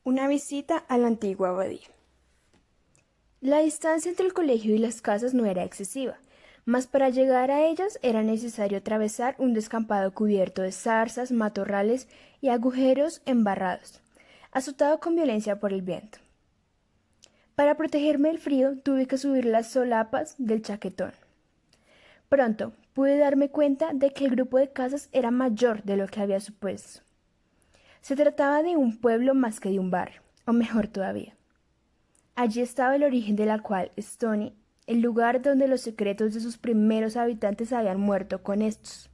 Una visita a la antigua abadía. La distancia entre el colegio y las casas no era excesiva, mas para llegar a ellas era necesario atravesar un descampado cubierto de zarzas, matorrales y agujeros embarrados, azotado con violencia por el viento. Para protegerme del frío tuve que subir las solapas del chaquetón. Pronto pude darme cuenta de que el grupo de casas era mayor de lo que había supuesto. Se trataba de un pueblo más que de un barrio, o mejor todavía. Allí estaba el origen de la cual Stony, el lugar donde los secretos de sus primeros habitantes habían muerto con estos.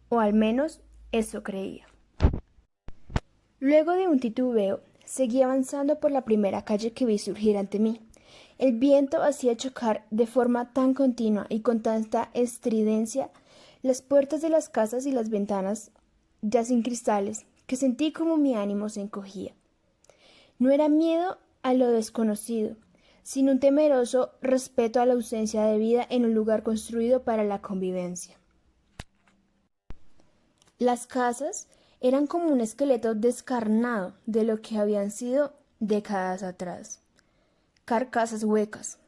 O al menos eso creía. Luego de un titubeo, seguí avanzando por la primera calle que vi surgir ante mí. El viento hacía chocar de forma tan continua y con tanta estridencia las puertas de las casas y las ventanas, ya sin cristales, que sentí como mi ánimo se encogía. No era miedo a lo desconocido, sino un temeroso respeto a la ausencia de vida en un lugar construido para la convivencia. Las casas eran como un esqueleto descarnado de lo que habían sido décadas atrás. Carcasas huecas.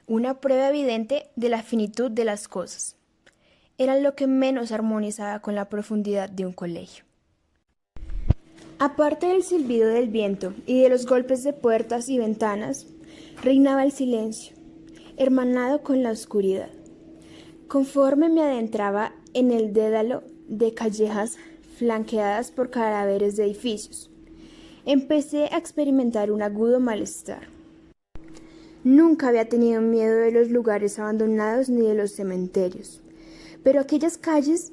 Una prueba evidente de la finitud de las cosas. Eran lo que menos armonizaba con la profundidad de un colegio. Aparte del silbido del viento y de los golpes de puertas y ventanas, reinaba el silencio, hermanado con la oscuridad. Conforme me adentraba en el dédalo de callejas flanqueadas por cadáveres de edificios, empecé a experimentar un agudo malestar. Nunca había tenido miedo de los lugares abandonados ni de los cementerios, pero aquellas calles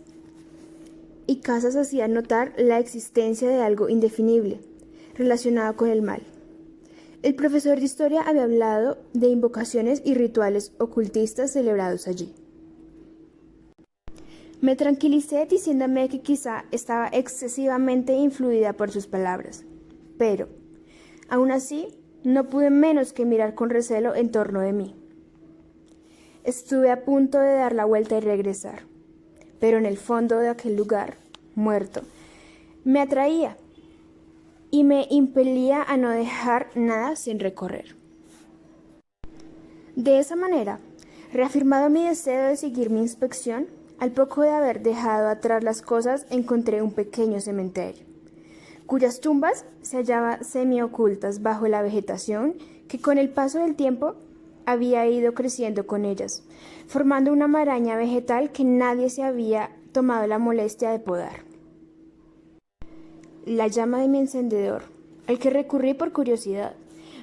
y casas hacían notar la existencia de algo indefinible, relacionado con el mal. El profesor de historia había hablado de invocaciones y rituales ocultistas celebrados allí. Me tranquilicé diciéndome que quizá estaba excesivamente influida por sus palabras, pero, aún así, no pude menos que mirar con recelo en torno de mí. Estuve a punto de dar la vuelta y regresar, pero en el fondo de aquel lugar, muerto, me atraía y me impelía a no dejar nada sin recorrer. De esa manera, reafirmado mi deseo de seguir mi inspección, al poco de haber dejado atrás las cosas encontré un pequeño cementerio, cuyas tumbas se hallaban semiocultas bajo la vegetación que con el paso del tiempo había ido creciendo con ellas, formando una maraña vegetal que nadie se había tomado la molestia de podar. La llama de mi encendedor, al que recurrí por curiosidad,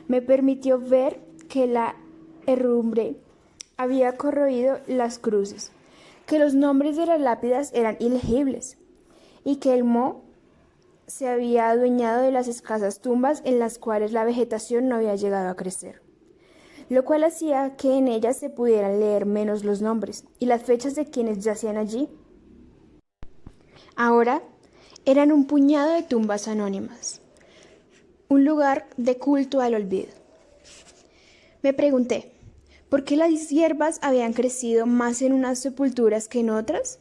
me permitió ver que la herrumbre había corroído las cruces, que los nombres de las lápidas eran ilegibles y que el moho se había adueñado de las escasas tumbas en las cuales la vegetación no había llegado a crecer, lo cual hacía que en ellas se pudieran leer menos los nombres y las fechas de quienes yacían allí. Ahora eran un puñado de tumbas anónimas, un lugar de culto al olvido. Me pregunté, ¿por qué las hierbas habían crecido más en unas sepulturas que en otras?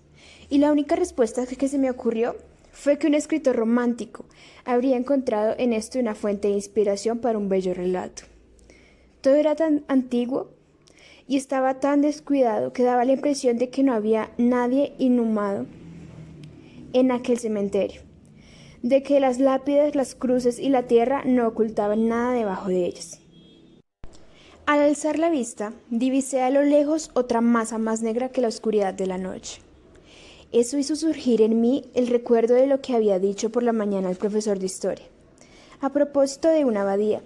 Y la única respuesta que se me ocurrió fue que un escritor romántico habría encontrado en esto una fuente de inspiración para un bello relato. Todo era tan antiguo y estaba tan descuidado que daba la impresión de que no había nadie inhumado en aquel cementerio, de que las lápidas, las cruces y la tierra no ocultaban nada debajo de ellas. Al alzar la vista, divisé a lo lejos otra masa más negra que la oscuridad de la noche. Eso hizo surgir en mí el recuerdo de lo que había dicho por la mañana el profesor de historia, a propósito de una abadía,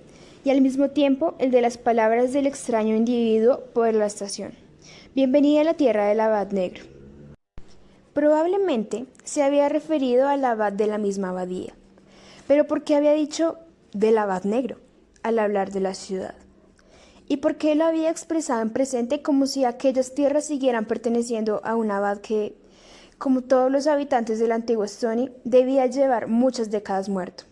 y al mismo tiempo el de las palabras del extraño individuo por la estación. Bienvenida a la tierra del abad negro. Probablemente se había referido al abad de la misma abadía, pero ¿por qué había dicho del abad negro al hablar de la ciudad? ¿Y por qué lo había expresado en presente como si aquellas tierras siguieran perteneciendo a un abad que, como todos los habitantes del antiguo Stony, debía llevar muchas décadas muerto?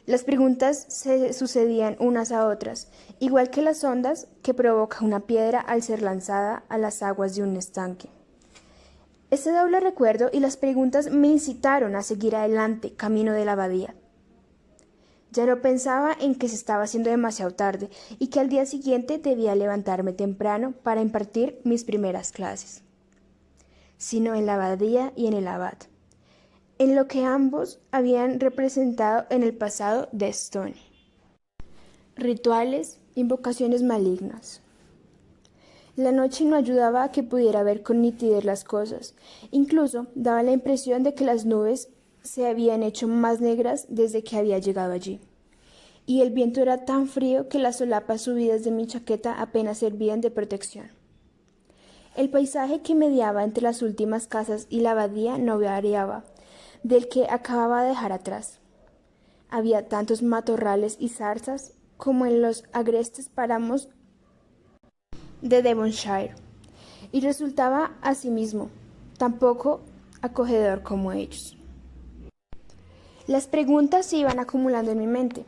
Las preguntas se sucedían unas a otras, igual que las ondas que provoca una piedra al ser lanzada a las aguas de un estanque. Ese doble recuerdo y las preguntas me incitaron a seguir adelante, camino de la abadía. Ya no pensaba en que se estaba haciendo demasiado tarde y que al día siguiente debía levantarme temprano para impartir mis primeras clases, sino en la abadía y en el abad, en lo que ambos habían representado en el pasado de Stone. Rituales, invocaciones malignas. La noche no ayudaba a que pudiera ver con nitidez las cosas, incluso daba la impresión de que las nubes se habían hecho más negras desde que había llegado allí, y el viento era tan frío que las solapas subidas de mi chaqueta apenas servían de protección. El paisaje que mediaba entre las últimas casas y la abadía no variaba del que acababa de dejar atrás. Había tantos matorrales y zarzas como en los agrestes páramos de Devonshire, y resultaba asimismo tan poco acogedor como ellos. Las preguntas se iban acumulando en mi mente.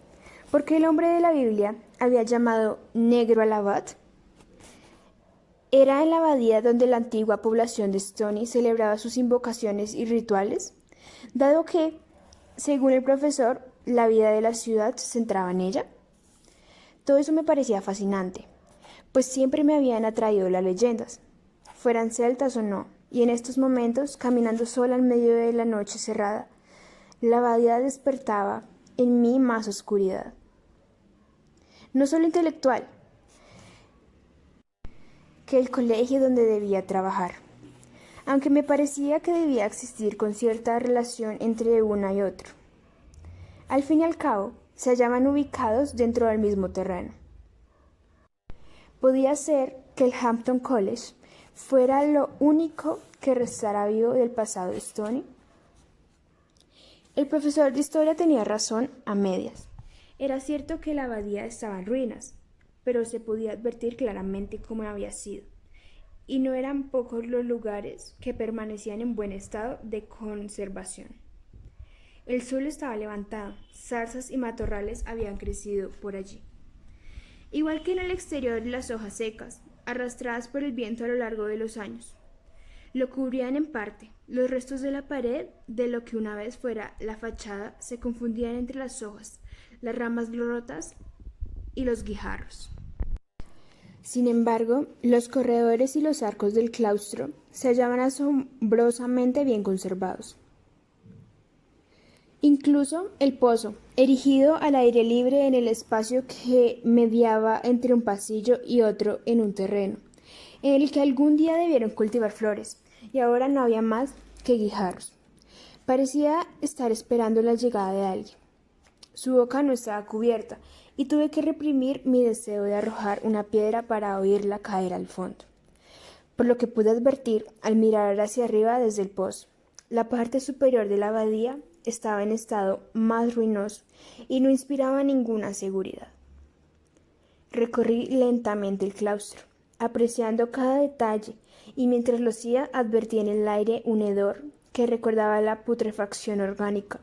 ¿Por qué el hombre de la Biblia había llamado negro al abad? ¿Era en la abadía donde la antigua población de Stony celebraba sus invocaciones y rituales? Dado que, según el profesor, la vida de la ciudad se centraba en ella. Todo eso me parecía fascinante, pues siempre me habían atraído las leyendas, fueran celtas o no, y en estos momentos, caminando sola en medio de la noche cerrada, la abadía despertaba en mí más oscuridad. No solo intelectual, que el colegio donde debía trabajar, aunque me parecía que debía existir con cierta relación entre una y otro. Al fin y al cabo, se hallaban ubicados dentro del mismo terreno. Podía ser que el Hampton College fuera lo único que restara vivo del pasado de Stony. El profesor de historia tenía razón a medias. Era cierto que la abadía estaba en ruinas, pero se podía advertir claramente cómo había sido, y no eran pocos los lugares que permanecían en buen estado de conservación. El suelo estaba levantado, zarzas y matorrales habían crecido por allí. Igual que en el exterior, las hojas secas, arrastradas por el viento a lo largo de los años, lo cubrían en parte. Los restos de la pared de lo que una vez fuera la fachada se confundían entre las hojas, las ramas rotas y los guijarros. Sin embargo, los corredores y los arcos del claustro se hallaban asombrosamente bien conservados. Incluso el pozo, erigido al aire libre en el espacio que mediaba entre un pasillo y otro en un terreno, en el que algún día debieron cultivar flores, y ahora no había más que guijarros. Parecía estar esperando la llegada de alguien. Su boca no estaba cubierta, y tuve que reprimir mi deseo de arrojar una piedra para oírla caer al fondo. Por lo que pude advertir al mirar hacia arriba desde el pozo, la parte superior de la abadía estaba en estado más ruinoso y no inspiraba ninguna seguridad. Recorrí lentamente el claustro, apreciando cada detalle, y mientras lo hacía advertí en el aire un hedor que recordaba la putrefacción orgánica.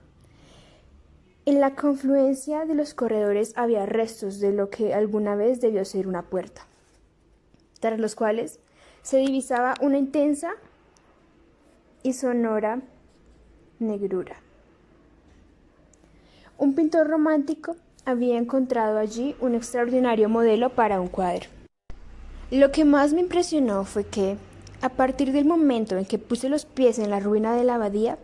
En la confluencia de los corredores había restos de lo que alguna vez debió ser una puerta, tras los cuales se divisaba una intensa y sonora negrura. Un pintor romántico había encontrado allí un extraordinario modelo para un cuadro. Lo que más me impresionó fue que, a partir del momento en que puse los pies en la ruina de la abadía,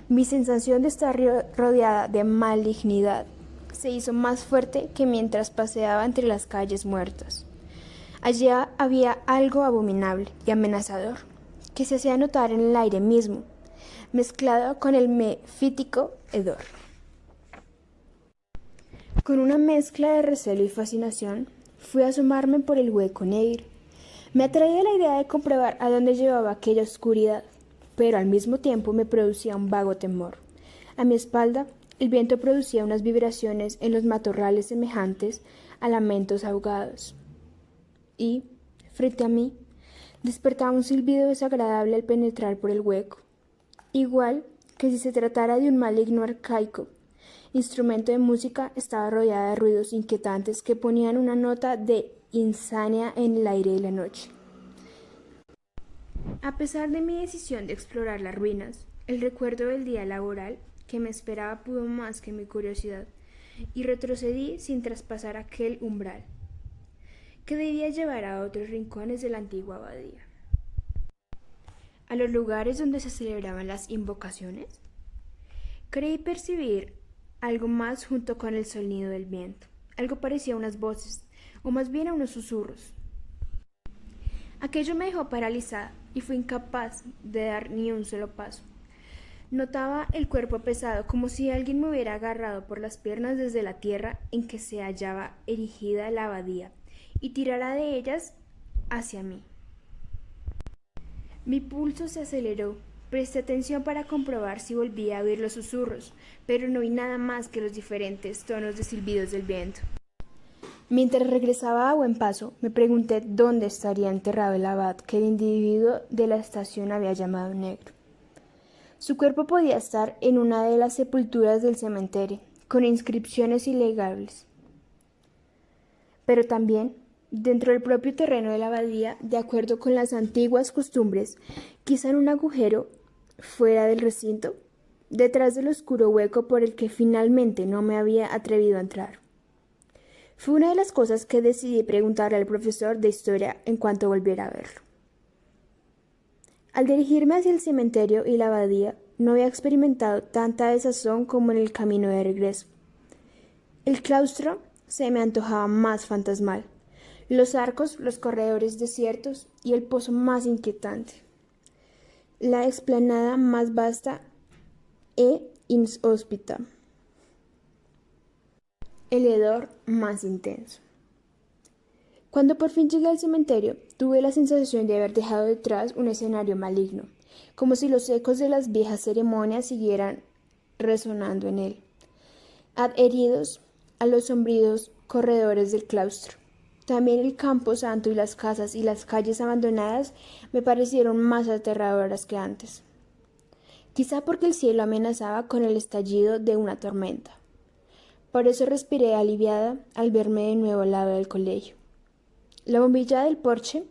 mi sensación de estar rodeada de malignidad se hizo más fuerte que mientras paseaba entre las calles muertas. Allí había algo abominable y amenazador, que se hacía notar en el aire mismo, mezclado con el mefítico hedor. Con una mezcla de recelo y fascinación, fui a asomarme por el hueco negro. Me atraía la idea de comprobar a dónde llevaba aquella oscuridad, pero al mismo tiempo me producía un vago temor. A mi espalda, el viento producía unas vibraciones en los matorrales semejantes a lamentos ahogados. Y, frente a mí, despertaba un silbido desagradable al penetrar por el hueco, igual que si se tratara de un maligno arcaico instrumento de música. Estaba rodeada de ruidos inquietantes que ponían una nota de insania en el aire de la noche. A pesar de mi decisión de explorar las ruinas, el recuerdo del día laboral que me esperaba pudo más que mi curiosidad, y retrocedí sin traspasar aquel umbral, que debía llevar a otros rincones de la antigua abadía, a los lugares donde se celebraban las invocaciones. Creí percibir algo más junto con el sonido del viento. Algo parecía a unas voces, o más bien a unos susurros. Aquello me dejó paralizada y fui incapaz de dar ni un solo paso. Notaba el cuerpo pesado, como si alguien me hubiera agarrado por las piernas desde la tierra en que se hallaba erigida la abadía y tirara de ellas hacia mí. Mi pulso se aceleró. Presté atención para comprobar si volvía a oír los susurros, pero no oí nada más que los diferentes tonos de silbidos del viento. Mientras regresaba a buen paso, me pregunté dónde estaría enterrado el abad que el individuo de la estación había llamado negro. Su cuerpo podía estar en una de las sepulturas del cementerio, con inscripciones ilegables, pero también dentro del propio terreno de la abadía, de acuerdo con las antiguas costumbres, quizá en un agujero fuera del recinto, detrás del oscuro hueco por el que finalmente no me había atrevido a entrar. Fue una de las cosas que decidí preguntarle al profesor de historia en cuanto volviera a verlo. Al dirigirme hacia el cementerio y la abadía, no había experimentado tanta desazón como en el camino de regreso. El claustro se me antojaba más fantasmal, los arcos, los corredores desiertos y el pozo más inquietante, la explanada más vasta e inhóspita, el hedor más intenso. Cuando por fin llegué al cementerio, tuve la sensación de haber dejado detrás un escenario maligno, como si los ecos de las viejas ceremonias siguieran resonando en él, adheridos a los sombríos corredores del claustro. También el campo santo y las casas y las calles abandonadas me parecieron más aterradoras que antes. Quizá porque el cielo amenazaba con el estallido de una tormenta. Por eso respiré aliviada al verme de nuevo al lado del colegio. La bombilla del porche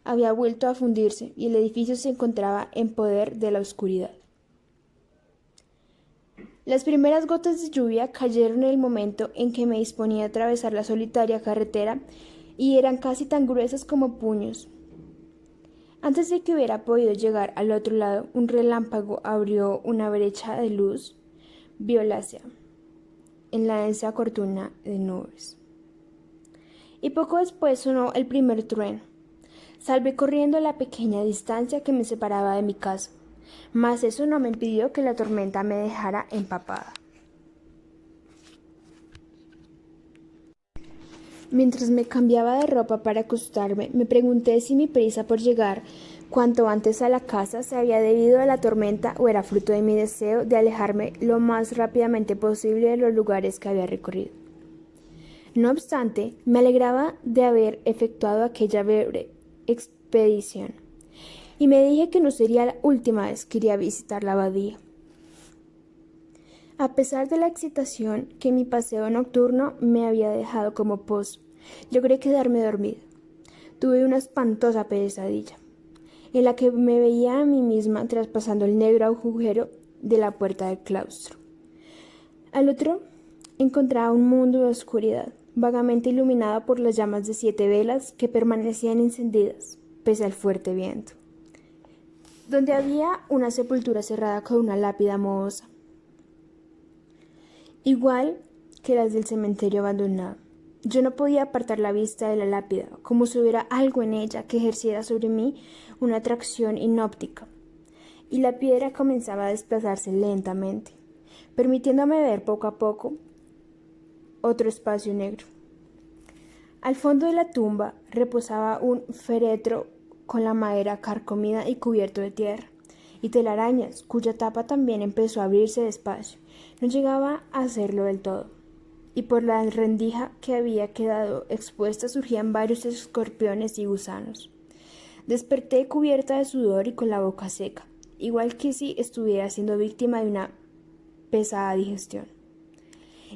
había vuelto a fundirse y el edificio se encontraba en poder de la oscuridad. Las primeras gotas de lluvia cayeron en el momento en que me disponía a atravesar la solitaria carretera y eran casi tan gruesas como puños. Antes de que hubiera podido llegar al otro lado, un relámpago abrió una brecha de luz violácea en la densa cortina de nubes. Y poco después sonó el primer trueno. Salvé corriendo la pequeña distancia que me separaba de mi casa, mas eso no me impidió que la tormenta me dejara empapada. Mientras me cambiaba de ropa para acostarme, me pregunté si mi prisa por llegar cuanto antes a la casa se había debido a la tormenta o era fruto de mi deseo de alejarme lo más rápidamente posible de los lugares que había recorrido. No obstante, me alegraba de haber efectuado aquella breve expedición, y me dije que no sería la última vez que iría a visitar la abadía. A pesar de la excitación que mi paseo nocturno me había dejado como pozo, logré quedarme dormida. Tuve una espantosa pesadilla, en la que me veía a mí misma traspasando el negro agujero de la puerta del claustro. Al otro encontraba un mundo de oscuridad, vagamente iluminado por las llamas de 7 velas que permanecían encendidas, pese al fuerte viento, donde había una sepultura cerrada con una lápida mohosa, igual que las del cementerio abandonado. Yo no podía apartar la vista de la lápida, como si hubiera algo en ella que ejerciera sobre mí una atracción hipnótica, y la piedra comenzaba a desplazarse lentamente, permitiéndome ver poco a poco otro espacio negro. Al fondo de la tumba reposaba un féretro con la madera carcomida y cubierto de tierra, y telarañas, cuya tapa también empezó a abrirse despacio. No llegaba a hacerlo del todo, y por la rendija que había quedado expuesta surgían varios escorpiones y gusanos. Desperté cubierta de sudor y con la boca seca, igual que si estuviera siendo víctima de una pesada digestión.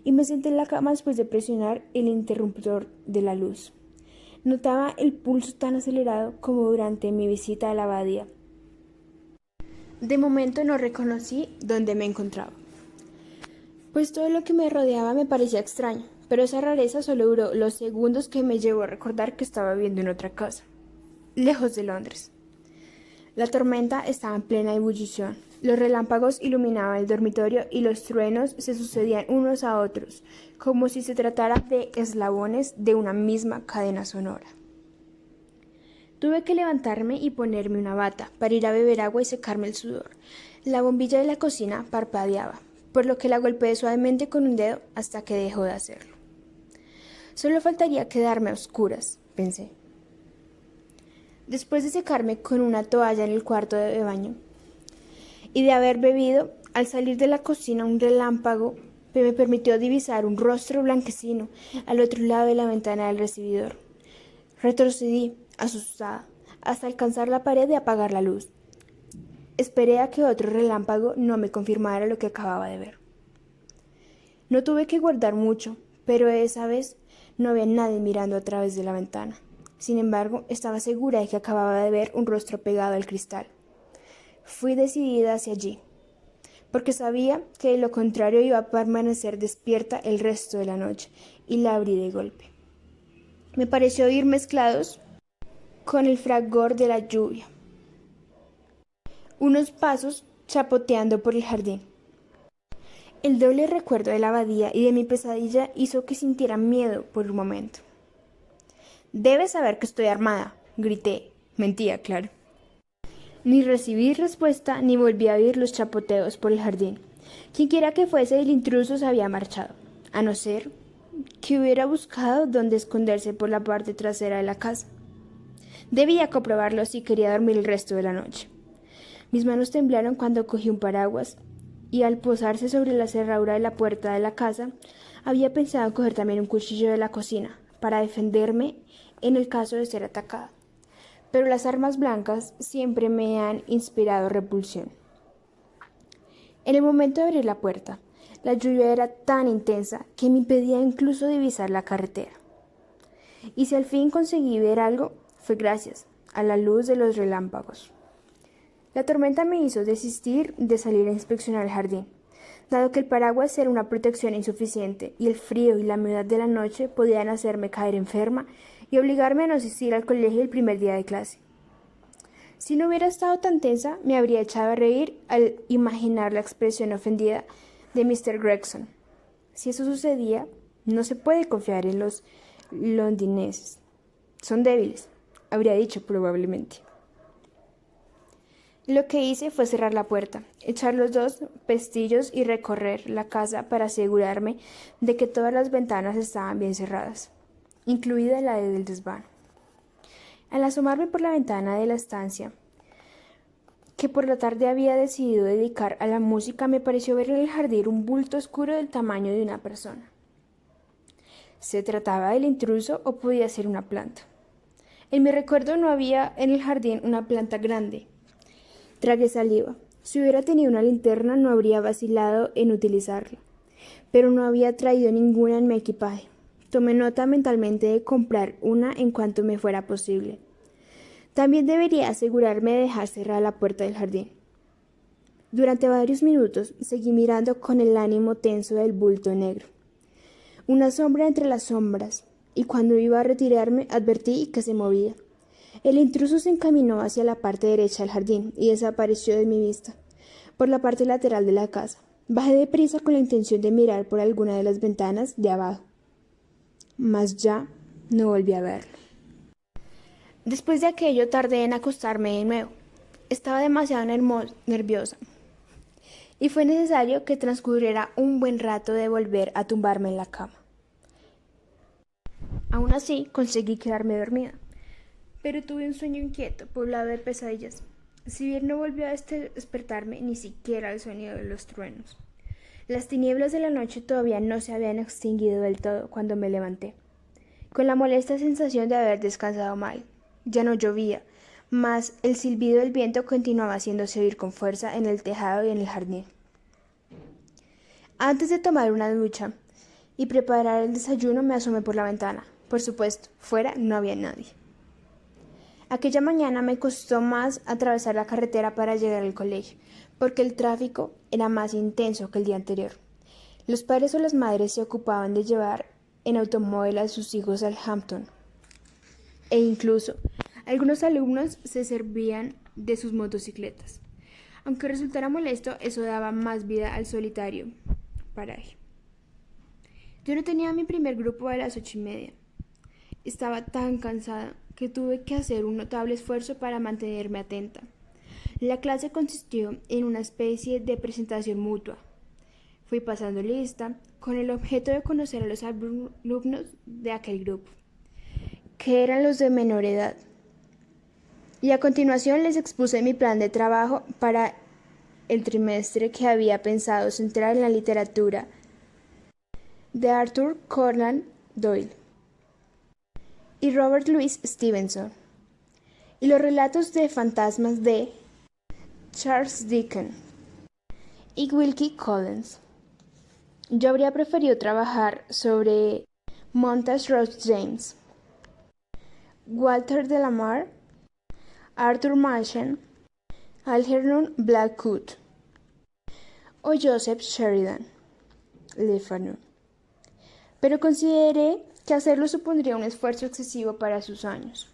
Y me senté en la cama después de presionar el interruptor de la luz. Notaba el pulso tan acelerado como durante mi visita a la abadía. De momento no reconocí dónde me encontraba. pues todo lo que me rodeaba me parecía extraño, pero esa rareza solo duró los segundos que me llevó a recordar que estaba viviendo en otra casa, lejos de Londres. La tormenta estaba en plena ebullición. Los relámpagos iluminaban el dormitorio y los truenos se sucedían unos a otros, como si se tratara de eslabones de una misma cadena sonora. Tuve que levantarme y ponerme una bata para ir a beber agua y secarme el sudor. La bombilla de la cocina parpadeaba, por lo que la golpeé suavemente con un dedo hasta que dejó de hacerlo. Solo faltaría quedarme a oscuras, pensé. Después de secarme con una toalla en el cuarto de baño y de haber bebido, al salir de la cocina un relámpago me permitió divisar un rostro blanquecino al otro lado de la ventana del recibidor. Retrocedí, asustada, hasta alcanzar la pared y apagar la luz. Esperé a que otro relámpago no me confirmara lo que acababa de ver. No tuve que guardar mucho, pero esa vez no había nadie mirando a través de la ventana. Sin embargo, estaba segura de que acababa de ver un rostro pegado al cristal. Fui decidida hacia allí, porque sabía que de lo contrario iba a permanecer despierta el resto de la noche, y la abrí de golpe. Me pareció oír mezclados con el fragor de la lluvia unos pasos chapoteando por el jardín. El doble recuerdo de la abadía y de mi pesadilla hizo que sintiera miedo por un momento. «Debes saber que estoy armada», grité. Mentía, claro. Ni recibí respuesta ni volví a oír los chapoteos por el jardín. Quienquiera que fuese, el intruso se había marchado, a no ser que hubiera buscado dónde esconderse por la parte trasera de la casa. Debía comprobarlo si quería dormir el resto de la noche. Mis manos temblaron cuando cogí un paraguas y al posarse sobre la cerradura de la puerta de la casa, había pensado en coger también un cuchillo de la cocina para defenderme en el caso de ser atacada. Pero las armas blancas siempre me han inspirado repulsión. En el momento de abrir la puerta, la lluvia era tan intensa que me impedía incluso divisar la carretera. Y si al fin conseguí ver algo, fue gracias a la luz de los relámpagos. La tormenta me hizo desistir de salir a inspeccionar el jardín, dado que el paraguas era una protección insuficiente y el frío y la humedad de la noche podían hacerme caer enferma y obligarme a no asistir al colegio el primer día de clase. Si no hubiera estado tan tensa, me habría echado a reír al imaginar la expresión ofendida de Mr. Gregson. Si eso sucedía, no se puede confiar en los londinenses. Son débiles, habría dicho probablemente. Lo que hice fue cerrar la puerta, echar los dos pestillos y recorrer la casa para asegurarme de que todas las ventanas estaban bien cerradas, incluida la del desván. Al asomarme por la ventana de la estancia, que por la tarde había decidido dedicar a la música, me pareció ver en el jardín un bulto oscuro del tamaño de una persona. ¿Se trataba del intruso o podía ser una planta? En mi recuerdo no había en el jardín una planta grande. Tragué saliva. Si hubiera tenido una linterna no habría vacilado en utilizarla, pero no había traído ninguna en mi equipaje. Tomé nota mentalmente de comprar una en cuanto me fuera posible. También debería asegurarme de dejar cerrada la puerta del jardín. Durante varios minutos seguí mirando con el ánimo tenso del bulto negro. Una sombra entre las sombras, y cuando iba a retirarme advertí que se movía. El intruso se encaminó hacia la parte derecha del jardín y desapareció de mi vista, por la parte lateral de la casa. Bajé deprisa con la intención de mirar por alguna de las ventanas de abajo, mas ya no volví a verlo. Después de aquello tardé en acostarme de nuevo. Estaba demasiado nerviosa y fue necesario que transcurriera un buen rato de volver a tumbarme en la cama. Aún así conseguí quedarme dormida, pero tuve un sueño inquieto, poblado de pesadillas. Si bien no volvió a despertarme ni siquiera el sonido de los truenos. Las tinieblas de la noche todavía no se habían extinguido del todo cuando me levanté, con la molesta sensación de haber descansado mal. Ya no llovía, mas el silbido del viento continuaba haciéndose oír con fuerza en el tejado y en el jardín. Antes de tomar una ducha y preparar el desayuno me asomé por la ventana. Por supuesto, fuera no había nadie. Aquella mañana me costó más atravesar la carretera para llegar al colegio, porque el tráfico era más intenso que el día anterior. Los padres o las madres se ocupaban de llevar en automóvil a sus hijos al Hampton, e incluso algunos alumnos se servían de sus motocicletas. Aunque resultara molesto, eso daba más vida al solitario paraje. Yo no tenía mi primer grupo a las 8:30. Estaba tan cansada que tuve que hacer un notable esfuerzo para mantenerme atenta. La clase consistió en una especie de presentación mutua. Fui pasando lista con el objeto de conocer a los alumnos de aquel grupo, que eran los de menor edad. Y a continuación les expuse mi plan de trabajo para el trimestre, que había pensado centrar en la literatura de Arthur Conan Doyle y Robert Louis Stevenson, y los relatos de fantasmas de Charles Dickens y Wilkie Collins. Yo habría preferido trabajar sobre Montague Ross James, Walter de la Mare, Arthur Machen, Algernon Blackwood o Joseph Sheridan Le Fanu, pero consideré que hacerlo supondría un esfuerzo excesivo para sus años.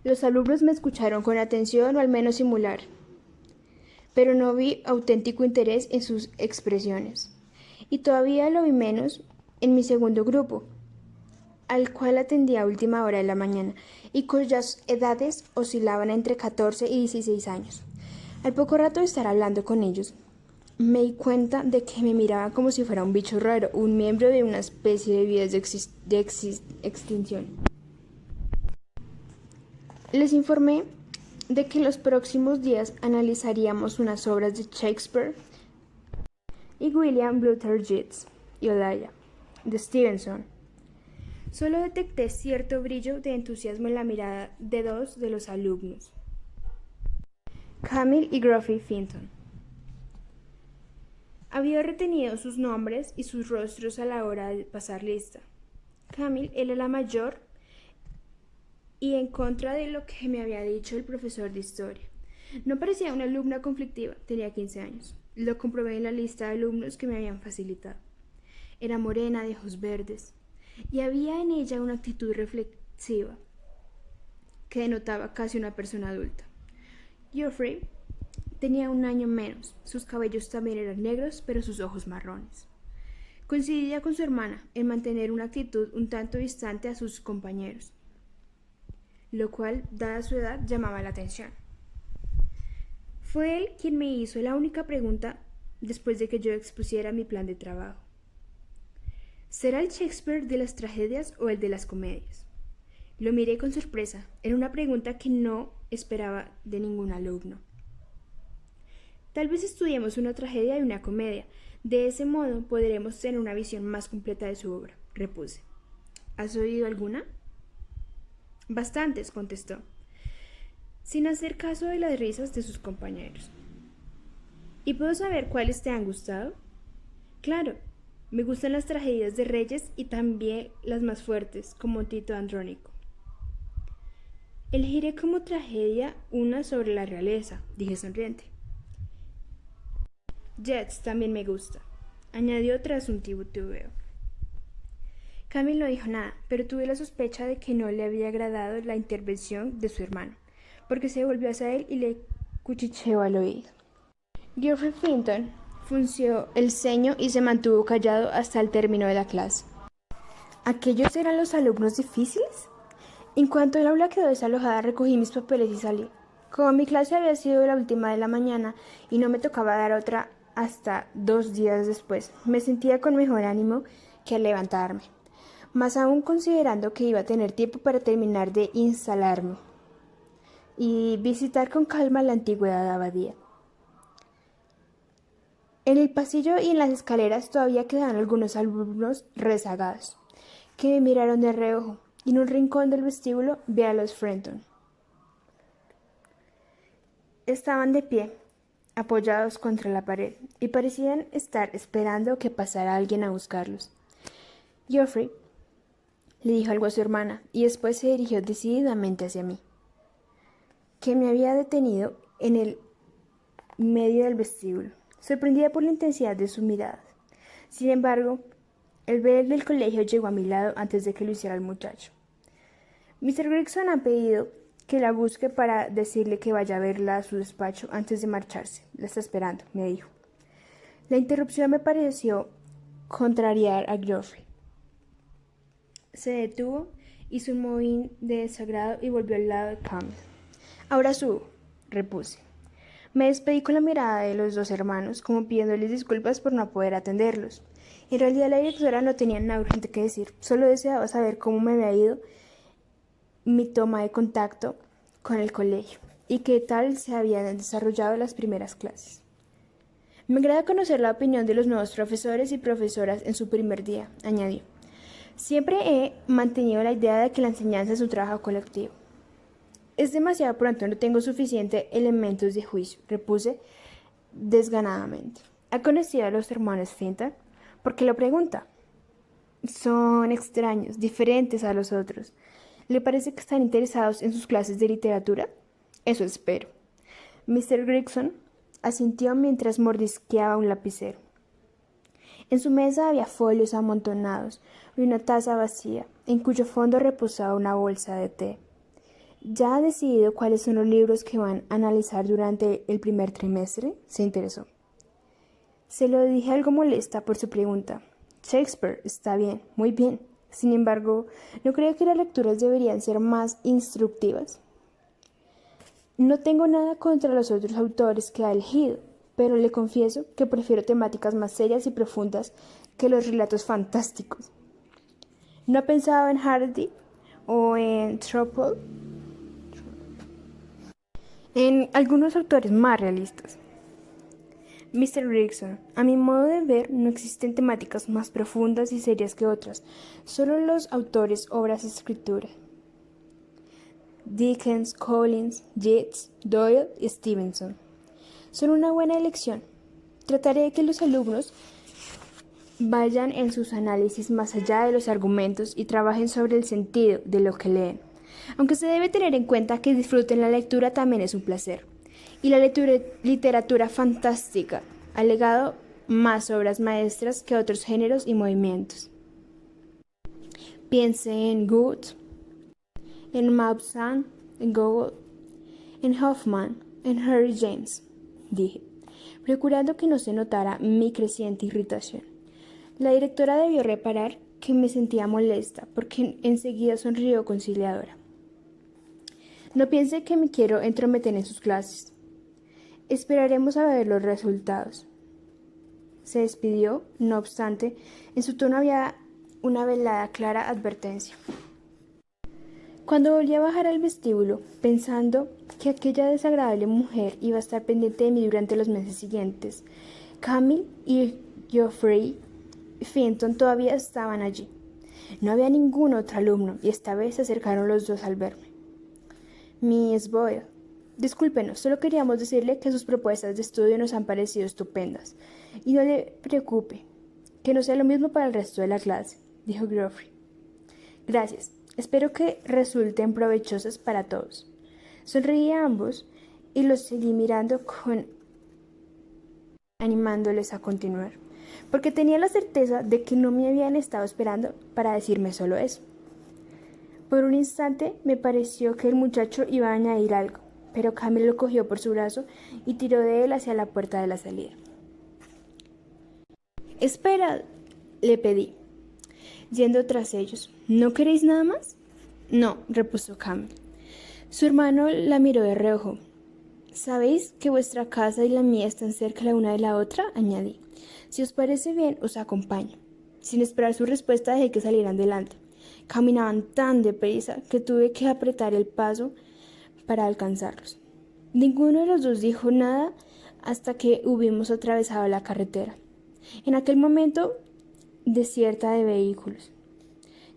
Los alumnos me escucharon con atención, o al menos simular, pero no vi auténtico interés en sus expresiones, y todavía lo vi menos en mi segundo grupo, al cual atendía a última hora de la mañana, y cuyas edades oscilaban entre 14 y 16 años. Al poco rato de estar hablando con ellos, me di cuenta de que me miraban como si fuera un bicho raro, un miembro de una especie de vías de extinción. Les informé de que en los próximos días analizaríamos unas obras de Shakespeare y William Butler Yeats y Olaya de Stevenson. Solo detecté cierto brillo de entusiasmo en la mirada de dos de los alumnos, Camille y Geoffrey Fenton. Había retenido sus nombres y sus rostros a la hora de pasar lista. Camille era la mayor, y en contra de lo que me había dicho el profesor de historia, no parecía una alumna conflictiva, tenía 15 años. Lo comprobé en la lista de alumnos que me habían facilitado. Era morena, de ojos verdes, y había en ella una actitud reflexiva que denotaba casi una persona adulta. Geoffrey tenía un año menos, sus cabellos también eran negros, pero sus ojos marrones. Coincidía con su hermana en mantener una actitud un tanto distante a sus compañeros, lo cual, dada su edad, llamaba la atención. Fue él quien me hizo la única pregunta después de que yo expusiera mi plan de trabajo. ¿Será el Shakespeare de las tragedias o el de las comedias? Lo miré con sorpresa. Era una pregunta que no esperaba de ningún alumno. Tal vez estudiemos una tragedia y una comedia. De ese modo podremos tener una visión más completa de su obra, repuse. ¿Has oído alguna? Bastantes, contestó, sin hacer caso de las risas de sus compañeros. ¿Y puedo saber cuáles te han gustado? Claro, me gustan las tragedias de reyes y también las más fuertes, como Tito Andrónico. Elegiré como tragedia una sobre la realeza, dije sonriente. Yeats también me gusta, añadió tras un titubeo. Camille no dijo nada, pero tuve la sospecha de que no le había agradado la intervención de su hermano, porque se volvió hacia él y le cuchicheó al oído. Geoffrey Fenton frunció el ceño y se mantuvo callado hasta el término de la clase. ¿Aquellos eran los alumnos difíciles? En cuanto el aula quedó desalojada, recogí mis papeles y salí. Como mi clase había sido la última de la mañana y no me tocaba dar otra hasta 2 días después, me sentía con mejor ánimo que al levantarme, más aún considerando que iba a tener tiempo para terminar de instalarme y visitar con calma la antigua abadía. En el pasillo y en las escaleras todavía quedaban algunos alumnos rezagados, que me miraron de reojo, y en un rincón del vestíbulo vi a los Fenton. Estaban de pie, apoyados contra la pared, y parecían estar esperando que pasara alguien a buscarlos. Geoffrey le dijo algo a su hermana, y después se dirigió decididamente hacia mí, que me había detenido en el medio del vestíbulo, sorprendida por la intensidad de su mirada. Sin embargo, el bel del colegio llegó a mi lado antes de que lo hiciera el muchacho. Mr. Gregson ha pedido que la busque para decirle que vaya a verla a su despacho antes de marcharse. La está esperando, me dijo. La interrupción me pareció contrariar a Geoffrey. Se detuvo, hizo un mohín de desagrado y volvió al lado de Camille. Ahora subo, repuse. Me despedí con la mirada de los dos hermanos, como pidiéndoles disculpas por no poder atenderlos. En realidad la directora no tenía nada urgente que decir, solo deseaba saber cómo me había ido mi toma de contacto con el colegio y qué tal se habían desarrollado las primeras clases. Me agrada conocer la opinión de los nuevos profesores y profesoras en su primer día, añadió. Siempre he mantenido la idea de que la enseñanza es un trabajo colectivo. Es demasiado pronto, no tengo suficientes elementos de juicio, repuse desganadamente. ¿Ha conocido a los hermanos Fintan? ¿Por qué lo pregunta? Son extraños, diferentes a los otros. ¿Le parece que están interesados en sus clases de literatura? Eso espero. Mr. Gregson asintió mientras mordisqueaba un lapicero. En su mesa había folios amontonados y una taza vacía, en cuyo fondo reposaba una bolsa de té. ¿Ya ha decidido cuáles son los libros que van a analizar durante el primer trimestre? Se interesó. Se lo dije algo molesta por su pregunta. Shakespeare está bien, muy bien. Sin embargo, ¿no cree que las lecturas deberían ser más instructivas? No tengo nada contra los otros autores que ha elegido, pero le confieso que prefiero temáticas más serias y profundas que los relatos fantásticos. ¿No ha pensado en Hardy o en Trollope? En algunos autores más realistas. Mr. Gregson, a mi modo de ver, no existen temáticas más profundas y serias que otras, solo los autores, obras de escritura. Dickens, Collins, Yeats, Doyle y Stevenson. Son una buena elección. Trataré de que los alumnos vayan en sus análisis más allá de los argumentos y trabajen sobre el sentido de lo que leen. Aunque se debe tener en cuenta que disfruten la lectura también es un placer. Y la literatura fantástica ha legado más obras maestras que otros géneros y movimientos. Piense en Goethe, en Maupassant, en Gogol, en Hoffman, en Henry James, dije, procurando que no se notara mi creciente irritación. La directora debió reparar que me sentía molesta, porque enseguida sonrió conciliadora. No piense que me quiero entrometer en sus clases. Esperaremos a ver los resultados. Se despidió, no obstante, en su tono había una velada clara advertencia. Cuando volví a bajar al vestíbulo, pensando que aquella desagradable mujer iba a estar pendiente de mí durante los meses siguientes, Camille y Geoffrey Fintan todavía estaban allí. No había ningún otro alumno y esta vez se acercaron los dos al verme. Miss Boyle, discúlpenos, solo queríamos decirle que sus propuestas de estudio nos han parecido estupendas. Y no le preocupe, que no sea lo mismo para el resto de la clase, dijo Geoffrey. Gracias, espero que resulten provechosas para todos. Sonreí a ambos y los seguí mirando animándoles a continuar, porque tenía la certeza de que no me habían estado esperando para decirme solo eso. Por un instante me pareció que el muchacho iba a añadir algo, pero Camille lo cogió por su brazo y tiró de él hacia la puerta de la salida. Espera, le pedí, yendo tras ellos. ¿No queréis nada más? No, repuso Camille. Su hermano la miró de reojo. ¿Sabéis que vuestra casa y la mía están cerca la una de la otra? Añadí. Si os parece bien, os acompaño. Sin esperar su respuesta, dejé que salieran delante. Caminaban tan deprisa que tuve que apretar el paso para alcanzarlos. Ninguno de los dos dijo nada hasta que hubimos atravesado la carretera, en aquel momento desierta de vehículos.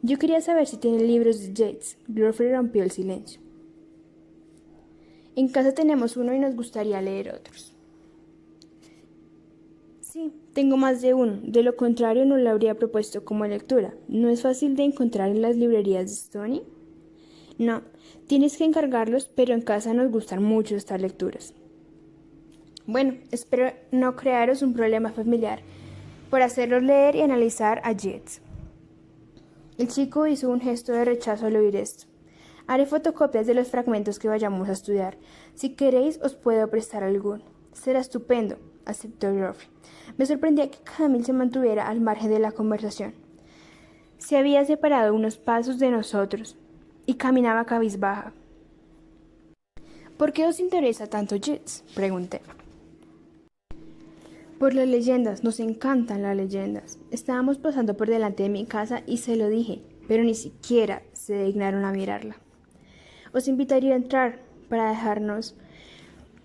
Yo quería saber si tienen libros de Yeats. Geoffrey rompió el silencio. En casa tenemos uno y nos gustaría leer otros. Sí, tengo más de uno. De lo contrario, no lo habría propuesto como lectura. ¿No es fácil de encontrar en las librerías de Stony? No, tienes que encargarlos, pero en casa nos gustan mucho estas lecturas. Bueno, espero no crearos un problema familiar por hacerlos leer y analizar a Yeats. El chico hizo un gesto de rechazo al oír esto. Haré fotocopias de los fragmentos que vayamos a estudiar. Si queréis, os puedo prestar alguno. Será estupendo, aceptó Geoffrey. Me sorprendía que Camille se mantuviera al margen de la conversación. Se había separado unos pasos de nosotros y caminaba cabizbaja. ¿Por qué os interesa tanto Yeats?, pregunté. Por las leyendas, nos encantan las leyendas. Estábamos pasando por delante de mi casa y se lo dije, pero ni siquiera se dignaron a mirarla. Os invitaría a entrar para dejarnos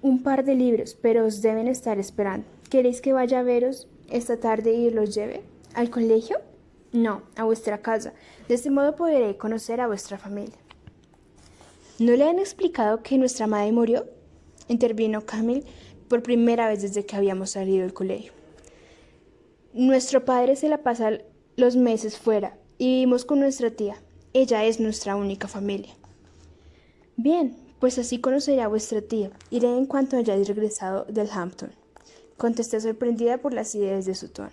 un par de libros, pero os deben estar esperando. ¿Queréis que vaya a veros esta tarde y los lleve? ¿Al colegio? No, a vuestra casa. De este modo podré conocer a vuestra familia. ¿No le han explicado que nuestra madre murió?, intervino Camille por primera vez desde que habíamos salido del colegio. Nuestro padre se la pasa los meses fuera y vivimos con nuestra tía. Ella es nuestra única familia. Bien, pues así conoceré a vuestra tía. Iré en cuanto hayáis regresado del Hampton, contesté sorprendida por las ideas de su tono.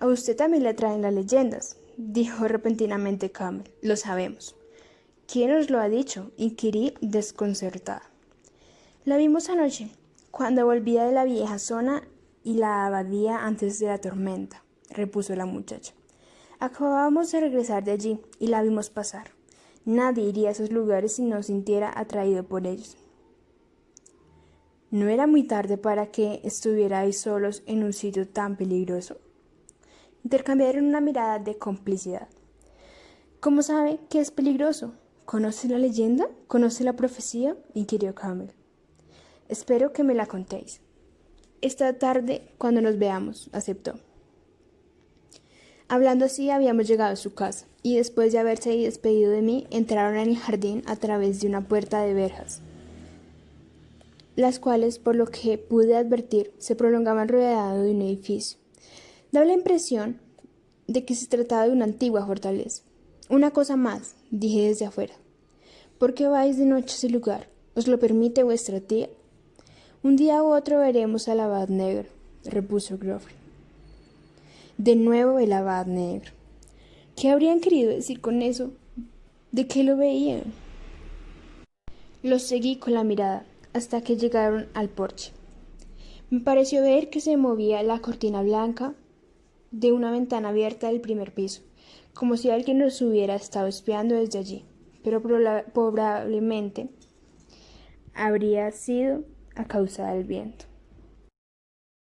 A usted también le atraen las leyendas, dijo repentinamente Camille. Lo sabemos. ¿Quién os lo ha dicho?, inquirí desconcertada. La vimos anoche, cuando volvía de la vieja zona y la abadía antes de la tormenta, repuso la muchacha. Acabábamos de regresar de allí y la vimos pasar. Nadie iría a esos lugares si no se sintiera atraído por ellos. ¿No era muy tarde para que estuvierais solos en un sitio tan peligroso? Intercambiaron una mirada de complicidad. ¿Cómo sabe que es peligroso? ¿Conoce la leyenda? ¿Conoce la profecía?, inquirió Camille. Espero que me la contéis. Esta tarde, cuando nos veamos, aceptó. Hablando así, habíamos llegado a su casa, y después de haberse despedido de mí, entraron en el jardín a través de una puerta de verjas, las cuales, por lo que pude advertir, se prolongaban rodeado de un edificio. Daba la impresión de que se trataba de una antigua fortaleza. Una cosa más, dije desde afuera. ¿Por qué vais de noche a ese lugar? ¿Os lo permite vuestra tía? Un día u otro veremos al abad negro, repuso Geoffrey. De nuevo el abad negro. ¿Qué habrían querido decir con eso? ¿De qué lo veían? Los seguí con la mirada hasta que llegaron al porche. Me pareció ver que se movía la cortina blanca de una ventana abierta del primer piso, como si alguien nos hubiera estado espiando desde allí, pero probablemente habría sido a causa del viento.